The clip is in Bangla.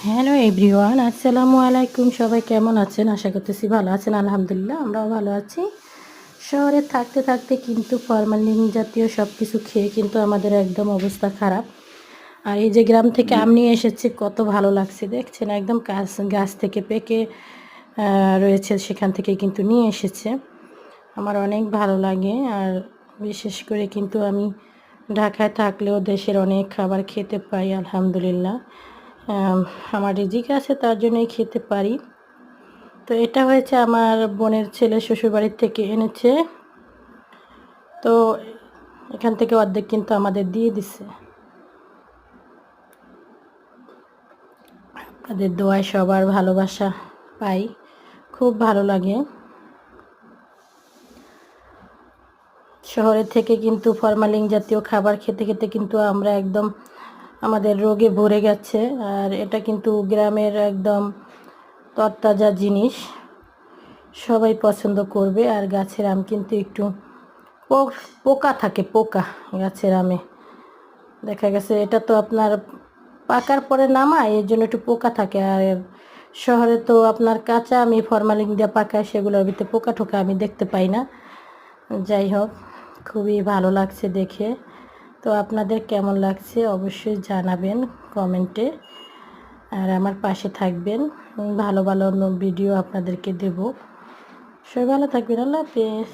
হ্যালো এভরিওয়ান, আসসালামু আলাইকুম। সবাই কেমন আছেন? আশা করতেছি ভালো আছেন। আলহামদুলিল্লাহ আমরাও ভালো আছি। শহরে থাকতে থাকতে কিন্তু ফরমালিন জাতীয় সব কিছু খেয়ে কিন্তু আমাদের একদম অবস্থা খারাপ। আর এই যে গ্রাম থেকে আম নিয়ে এসেছি, কত ভালো লাগছে দেখছেন, একদম গাছ থেকে পেকে রয়েছে, সেখান থেকে কিন্তু নিয়ে এসেছে। আমার অনেক ভালো লাগে। আর বিশেষ করে কিন্তু আমি ঢাকায় থাকলেও দেশের অনেক খাবার খেতে পাই আলহামদুলিল্লাহ। আমার রিজিক আছে, তার জন্যই খেতে পারি। তো এটা হয়েছে আমার বোনের ছেলে শ্বশুরবাড়ির থেকে এনেছে। তো এখান থেকে অর্ধেক কিন্তু আমাদের দিয়ে দিছে। আপনাদের দোয়ায় সবার ভালোবাসা পাই, খুব ভালো লাগে। শহরের থেকে কিন্তু ফরমালিন জাতীয় খাবার খেতে খেতে কিন্তু আমরা একদম আমাদের রোগে ভরে গেছে। আর এটা কিন্তু গ্রামের একদম তরতাজা জিনিস, সবাই পছন্দ করবে। আর গাছের আম কিন্তু একটু পোকা থাকে, পোকা গাছের আমে দেখা গেছে। এটা তো আপনার পাকার পরে নামায়, এর জন্য একটু পোকা থাকে। আর শহরে তো আপনার কাঁচা আমি ফরমালিন দিয়ে পাকায়, সেগুলোর ভিতরে পোকা ঠোকা আমি দেখতে পাই না। যাই হোক, খুবই ভালো লাগছে দেখে। তো আপনাদের কেমন লাগছে অবশ্যই জানাবেন কমেন্টে। আর আমার পাশে থাকবেন, ভালো ভালো ভিডিও আপনাদেরকে দেব। সবাই ভালো থাকবেন। আল্লাহ হাফেজ।